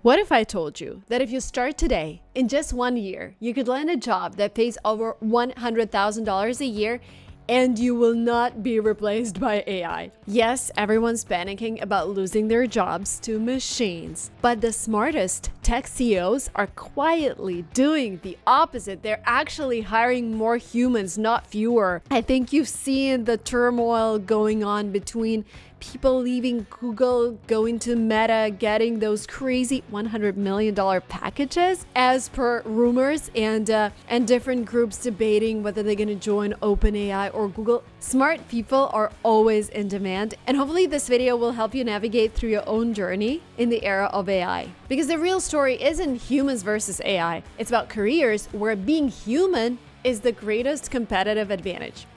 What if I told you that if you start today, in just 1 year, you could land a job that pays over $100,000 a year and you will not be replaced by AI? Yes, everyone's panicking about losing their jobs to machines, but the smartest tech CEOs are quietly doing the opposite. They're actually hiring more humans, not fewer. I think you've seen the turmoil going on between people leaving Google, going to Meta, getting those crazy $100 million packages, as per rumors, and different groups debating whether they're going to join OpenAI or Google. Smart people are always in demand, and hopefully this video will help you navigate through your own journey in the era of AI. Because the real story isn't humans versus AI. It's about careers where being human is the greatest competitive advantage.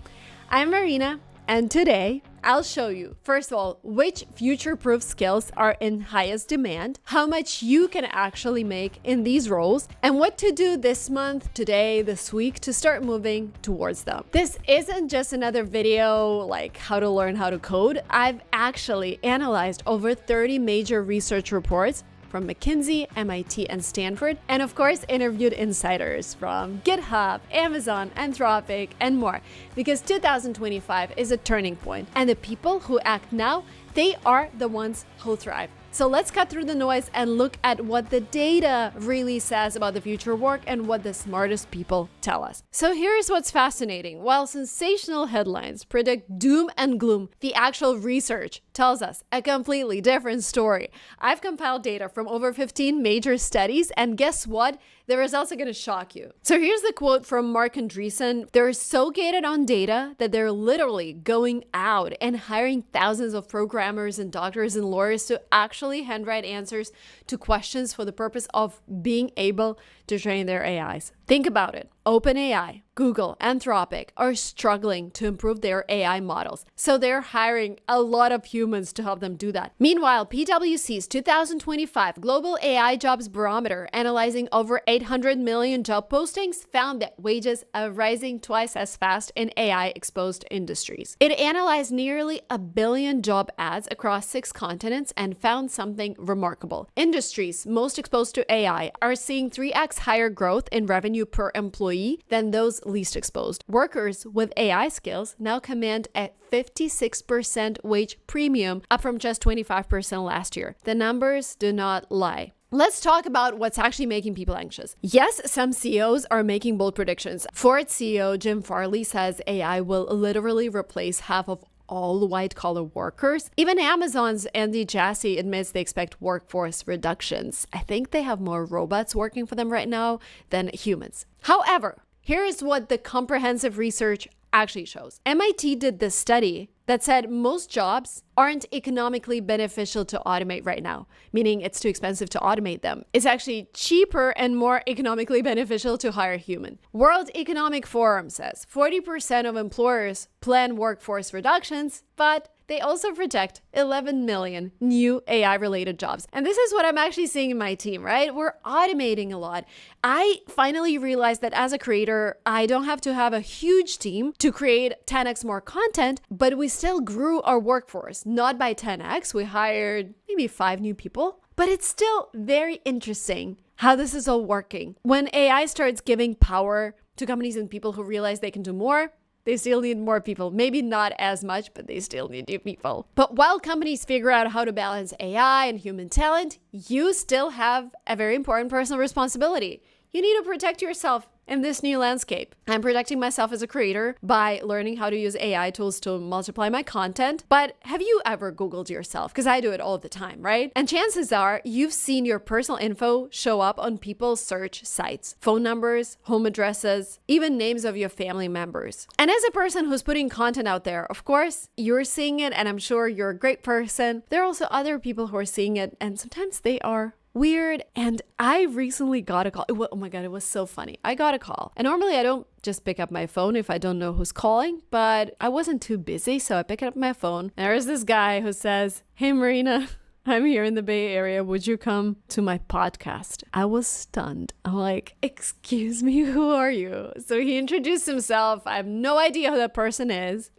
I'm Marina, and today I'll show you, first of all, which future-proof skills are in highest demand, how much you can actually make in these roles, and what to do this month, today, this week to start moving towards them. This isn't just another video like how to learn how to code. I've actually analyzed over 30 major research reports from McKinsey, MIT, and Stanford, and of course interviewed insiders from GitHub, Amazon, Anthropic, and more, because 2025 is a turning point, and the people who act now, they are the ones who thrive. So let's cut through the noise and look at what the data really says about the future of work and what the smartest people tell us. So here's what's fascinating. While sensational headlines predict doom and gloom, the actual research tells us a completely different story. I've compiled data from over 15 major studies, and guess what? The results are going to shock you. So here's the quote from Mark Andreessen. They're so gated on data that they're literally going out and hiring thousands of programmers and doctors and lawyers to actually handwrite answers to questions for the purpose of being able to train their AIs. Think about it. OpenAI, Google, Anthropic are struggling to improve their AI models, so they're hiring a lot of humans to help them do that. Meanwhile, PwC's 2025 Global AI Jobs Barometer, analyzing over 800 million job postings, found that wages are rising twice as fast in AI-exposed industries. It analyzed nearly 1 billion job ads across 6 continents and found something remarkable. Industries most exposed to AI are seeing 3x higher growth in revenue per employee than those least exposed. Workers with AI skills now command a 56% wage premium, up from just 25% last year. The numbers do not lie. Let's talk about what's actually making people anxious. Yes, some CEOs are making bold predictions. Ford CEO Jim Farley says AI will literally replace half of all white-collar workers. Even Amazon's Andy Jassy admits they expect workforce reductions. I think they have more robots working for them right now than humans. However, here is what the comprehensive research actually shows. MIT did this study that said most jobs aren't economically beneficial to automate right now, meaning it's too expensive to automate them. It's actually cheaper and more economically beneficial to hire human. World Economic Forum says 40% of employers plan workforce reductions, but they also project 11 million new AI-related jobs. And this is what I'm actually seeing in my team, right? We're automating a lot. I finally realized that as a creator, I don't have to have a huge team to create 10x more content, but we still grew our workforce, not by 10x. We hired maybe 5 new people, but it's still very interesting how this is all working. When AI starts giving power to companies and people who realize they can do more, they still need more people. Maybe not as much, but they still need new people. But while companies figure out how to balance AI and human talent, you still have a very important personal responsibility. You need to protect yourself in this new landscape. I'm protecting myself as a creator by learning how to use AI tools to multiply my content. But have you ever Googled yourself? Because I do it all the time, right? And chances are you've seen your personal info show up on people's search sites. Phone numbers, home addresses, even names of your family members. And as a person who's putting content out there, of course, you're seeing it, and I'm sure you're a great person. There are also other people who are seeing it, and sometimes they are weird. And I recently got a call. Oh my God, it was so funny. I got a call. And normally I don't just pick up my phone if I don't know who's calling, but I wasn't too busy, so I picked up my phone. And there's this guy who says, "Hey Marina, I'm here in the Bay Area. Would you come to my podcast?" I was stunned. I'm like, "Excuse me, who are you?" So he introduced himself. I have no idea who that person is.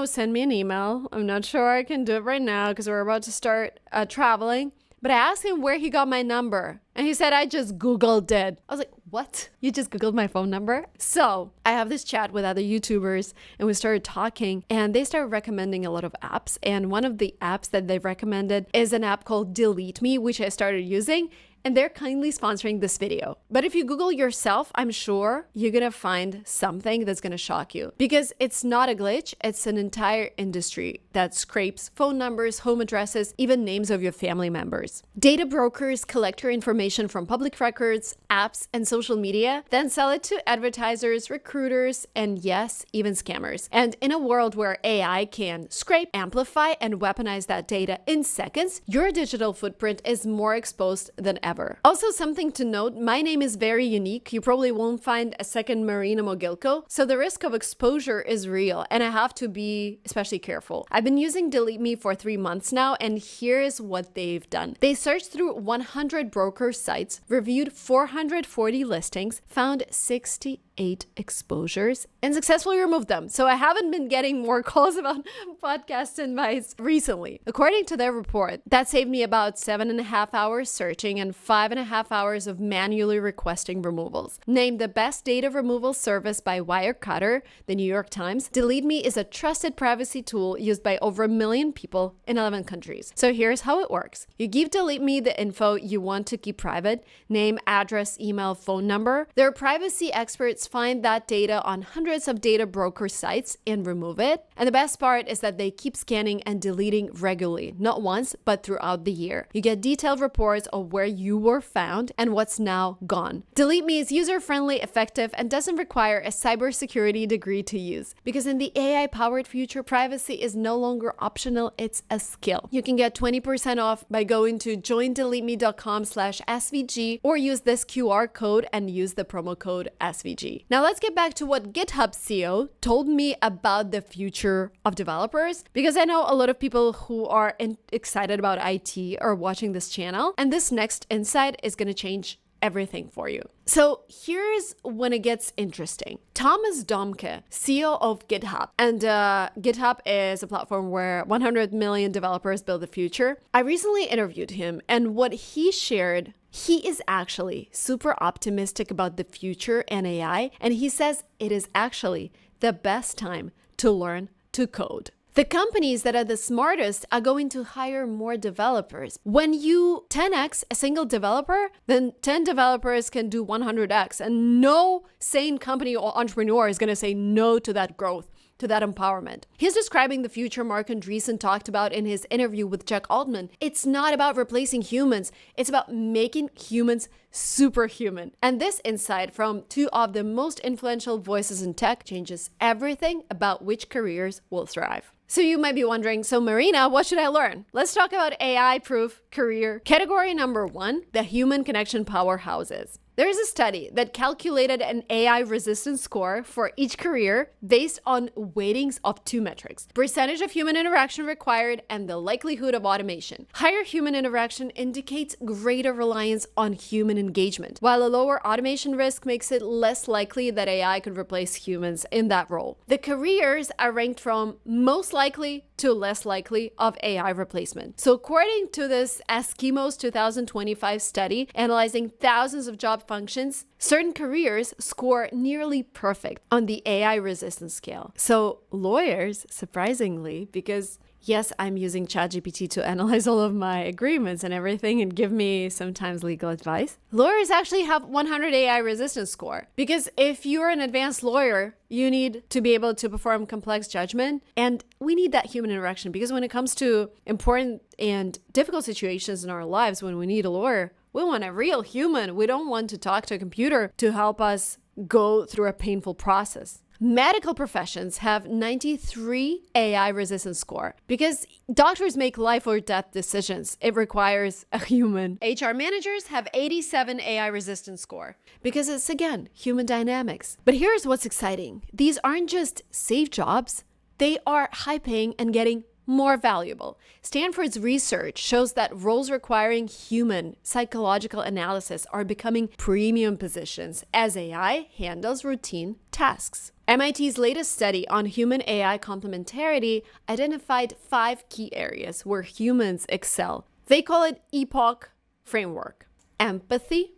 Send me an email. I'm not sure I can do it right now because we're about to start traveling. But I asked him where he got my number. And he said, I just Googled it. I was like, what? You just Googled my phone number? So I have this chat with other YouTubers and we started talking and they started recommending a lot of apps. And one of the apps that they recommended is an app called Delete Me, which I started using. And they're kindly sponsoring this video. But if you Google yourself, I'm sure you're gonna find something that's gonna shock you. Because it's not a glitch, it's an entire industry that scrapes phone numbers, home addresses, even names of your family members. Data brokers collect your information from public records, apps, and social media, then sell it to advertisers, recruiters, and yes, even scammers. And in a world where AI can scrape, amplify, and weaponize that data in seconds, your digital footprint is more exposed than ever. Also, something to note, my name is very unique. You probably won't find a second Marina Mogilko, so the risk of exposure is real, and I have to be especially careful. I've been using Delete Me for 3 months now, and here's what they've done. They searched through 100 broker sites, reviewed 440 listings, found 68 exposures, and successfully removed them. So I haven't been getting more calls about podcast advice recently. According to their report, that saved me about 7.5 hours searching and 5.5 hours of manually requesting removals. Named the best data removal service by Wirecutter, the New York Times, Delete Me is a trusted privacy tool used by over 1 million people in 11 countries. So here's how it works. You give Delete Me the info you want to keep private, name, address, email, phone number. Their privacy experts find that data on hundreds of data broker sites and remove it. And the best part is that they keep scanning and deleting regularly, not once, but throughout the year. You get detailed reports of where you were found and what's now gone. Delete Me is user-friendly, effective, and doesn't require a cybersecurity degree to use. Because in the AI-powered future, privacy is no longer optional, it's a skill. You can get 20% off by going to joindeleteme.com/SVG or use this QR code and use the promo code SVG. Now let's get back to what GitHub CEO told me about the future of developers, because I know a lot of people who are excited about IT are watching this channel, and this next insight is going to change everything for you. So here's when it gets interesting. Thomas Domke, CEO of GitHub, and GitHub is a platform where 100 million developers build the future. I recently interviewed him, and what he shared, he is actually super optimistic about the future and AI, and he says it is actually the best time to learn to code. The companies that are the smartest are going to hire more developers. When you 10x a single developer, then 10 developers can do 100x, and no sane company or entrepreneur is going to say no to that growth, to that empowerment. He's describing the future Mark Andreessen talked about in his interview with Jack Altman. It's not about replacing humans, it's about making humans superhuman. And this insight from two of the most influential voices in tech changes everything about which careers will thrive. So you might be wondering, so Marina, what should I learn? Let's talk about AI-proof career. Category number 1, the human connection powerhouses. There is a study that calculated an AI resistance score for each career based on weightings of 2 metrics: percentage of human interaction required and the likelihood of automation. Higher human interaction indicates greater reliance on human engagement, while a lower automation risk makes it less likely that AI could replace humans in that role. The careers are ranked from most likely to less likely of AI replacement. So according to this Eskimos 2025 study analyzing thousands of job functions, certain careers score nearly perfect on the AI resistance scale. So lawyers, surprisingly, because yes, I'm using ChatGPT to analyze all of my agreements and everything and give me sometimes legal advice. Lawyers actually have 100 AI resistance score, because if you're an advanced lawyer, you need to be able to perform complex judgment, and we need that human interaction, because when it comes to important and difficult situations in our lives, when we need a lawyer, we want a real human. We don't want to talk to a computer to help us go through a painful process. Medical professions have 93 AI resistance score because doctors make life or death decisions. It requires a human. HR managers have 87 AI resistance score because it's, again, human dynamics. But here's what's exciting. These aren't just safe jobs. They are high paying and getting more valuable. Stanford's research shows that roles requiring human psychological analysis are becoming premium positions as AI handles routine tasks. MIT's latest study on human AI complementarity identified 5 key areas where humans excel: They call it EPOCH framework: empathy,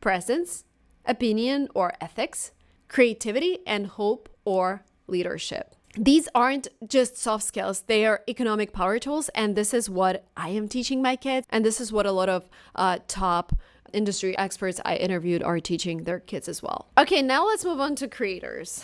presence, opinion or ethics, creativity, and hope or leadership. These aren't just soft skills, they are economic power tools. And this is what I am teaching my kids. And this is what a lot of top industry experts I interviewed are teaching their kids as well. Okay, now let's move on to creators.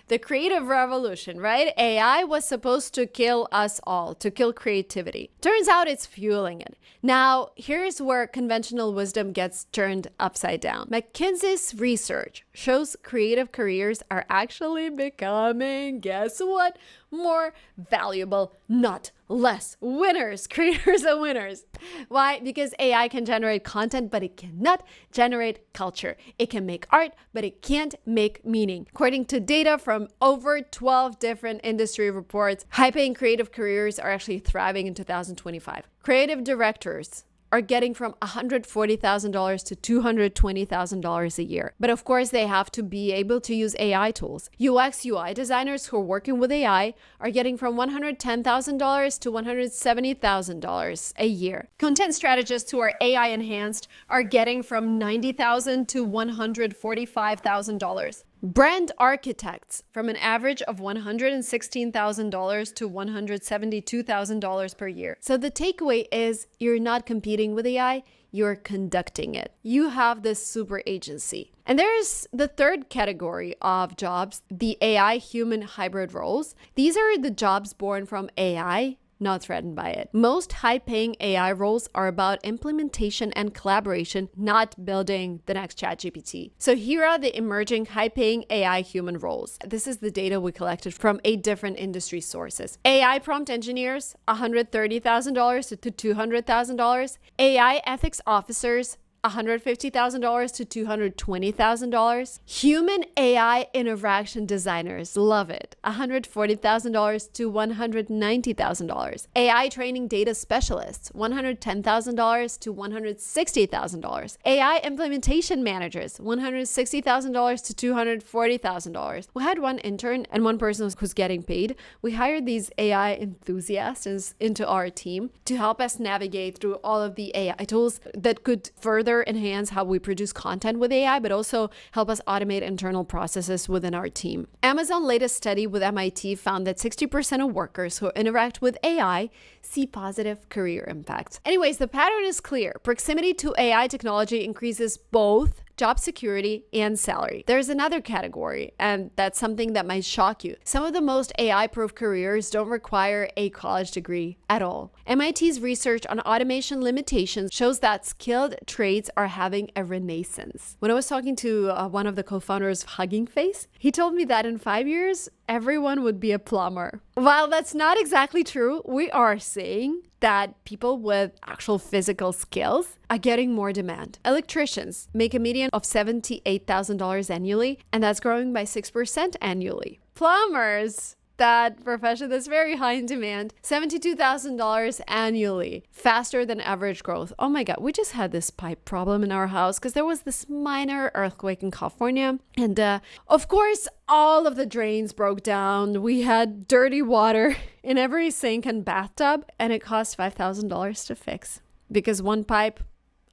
The creative revolution, right? AI was supposed to kill us all, to kill creativity. Turns out it's fueling it. Now, here's where conventional wisdom gets turned upside down. McKinsey's research shows creative careers are actually becoming, guess what? More valuable, not less. Winners. Creators are winners. Why? Because AI can generate content, but it cannot generate culture. It can make art, but it can't make meaning. According to data from over 12 different industry reports, high-paying creative careers are actually thriving in 2025. Creative directors are getting from $140,000 to $220,000 a year. But of course, they have to be able to use AI tools. UX, UI designers who are working with AI are getting from $110,000 to $170,000 a year. Content strategists who are AI enhanced are getting from $90,000 to $145,000. Brand architects from an average of $116,000 to $172,000 per year. So the takeaway is you're not competing with AI, you're conducting it. You have this super agency. And there's the third category of jobs, the AI human hybrid roles. These are the jobs born from AI, not threatened by it. Most high-paying AI roles are about implementation and collaboration, not building the next ChatGPT. So here are the emerging high-paying AI human roles. This is the data we collected from 8 different industry sources. AI prompt engineers, $130,000 to $200,000. AI ethics officers, $150,000 to $220,000. Human AI interaction designers, love it, $140,000 to $190,000. AI training data specialists, $110,000 to $160,000. AI implementation managers, $160,000 to $240,000. We had one intern and one person who's getting paid. We hired these AI enthusiasts into our team to help us navigate through all of the AI tools that could further enhance how we produce content with AI, but also help us automate internal processes within our team. Amazon's latest study with MIT found that 60% of workers who interact with AI see positive career impact. Anyways, the pattern is clear. Proximity to AI technology increases both job security and salary. There's another category, and that's something that might shock you. Some of the most AI-proof careers don't require a college degree at all. MIT's research on automation limitations shows that skilled trades are having a renaissance. When I was talking to one of the co-founders of Hugging Face, he told me that in 5 years, everyone would be a plumber. While that's not exactly true, we are saying that people with actual physical skills are getting more demand. Electricians make a median of $78,000 annually, and that's growing by 6% annually. Plumbers, that profession that's very high in demand, $72,000 annually, faster than average growth. Oh my God, we just had this pipe problem in our house because there was this minor earthquake in California. And of course, all of the drains broke down. We had dirty water in every sink and bathtub, and it cost $5,000 to fix because one pipe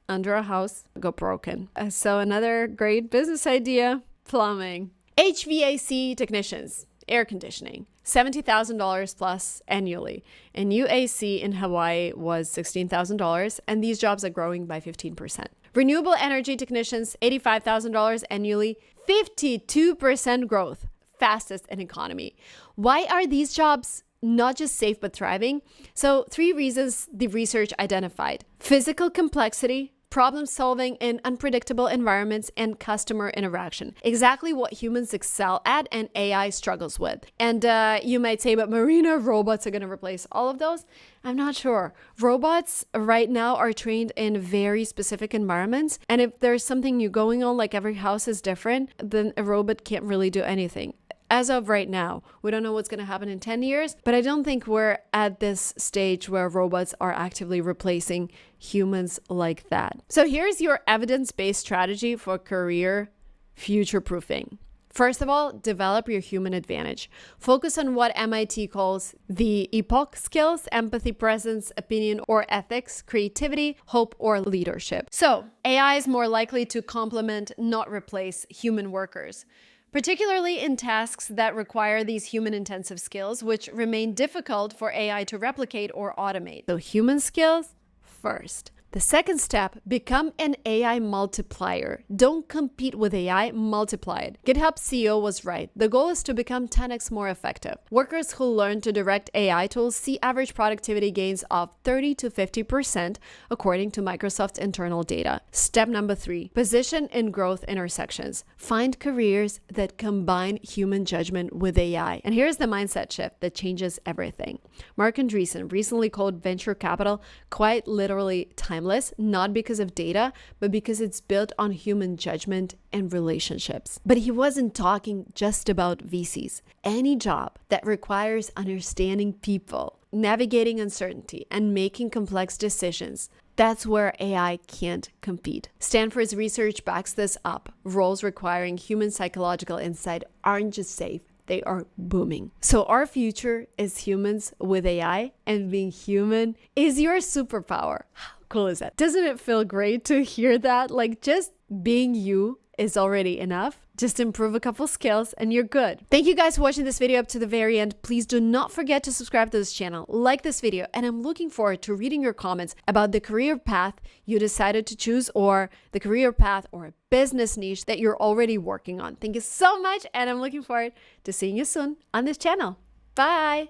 under a house got broken. So another great business idea, plumbing. HVAC technicians, air conditioning, $70,000 plus annually. And UAC in Hawaii was $16,000, and these jobs are growing by 15%. Renewable energy technicians, $85,000 annually, 52% growth, fastest in economy. Why are these jobs not just safe but thriving? So 3 reasons the research identified: physical complexity, problem solving in unpredictable environments, and customer interaction. Exactly what humans excel at and AI struggles with. And you might say, but Marina, robots are going to replace all of those? I'm not sure. Robots right now are trained in very specific environments. And if there's something new going on, like every house is different, then a robot can't really do anything. As of right now, we don't know what's going to happen in 10 years, but I don't think we're at this stage where robots are actively replacing humans like that. So here's your evidence-based strategy for career future-proofing. First of all, develop your human advantage. Focus on what MIT calls the EPOCH skills: empathy, presence, opinion or ethics, creativity, hope, or leadership. So, AI is more likely to complement, not replace, human workers, particularly in tasks that require these human-intensive skills, which remain difficult for AI to replicate or automate. So, human skills first. The second step, become an AI multiplier. Don't compete with AI, multiply it. GitHub CEO was right. The goal is to become 10x more effective. Workers who learn to direct AI tools see average productivity gains of 30 to 50%, according to Microsoft's internal data. Step number 3, position in growth intersections. Find careers that combine human judgment with AI. And here's the mindset shift that changes everything. Mark Andreessen recently called venture capital quite literally timeless, not because of data, but because it's built on human judgment and relationships. But he wasn't talking just about VCs. Any job that requires understanding people, navigating uncertainty, and making complex decisions, that's where AI can't compete. Stanford's research backs this up. Roles requiring human psychological insight aren't just safe, they are booming. So our future is humans with AI, and being human is your superpower. How cool is that? Doesn't it feel great to hear that? Like, just being you is already enough. Just improve a couple skills and you're good. Thank you guys for watching this video up to the very end. Please do not forget to subscribe to this channel, like this video, and I'm looking forward to reading your comments about the career path you decided to choose, or the career path or business niche that you're already working on. Thank you so much, and I'm looking forward to seeing you soon on this channel. Bye!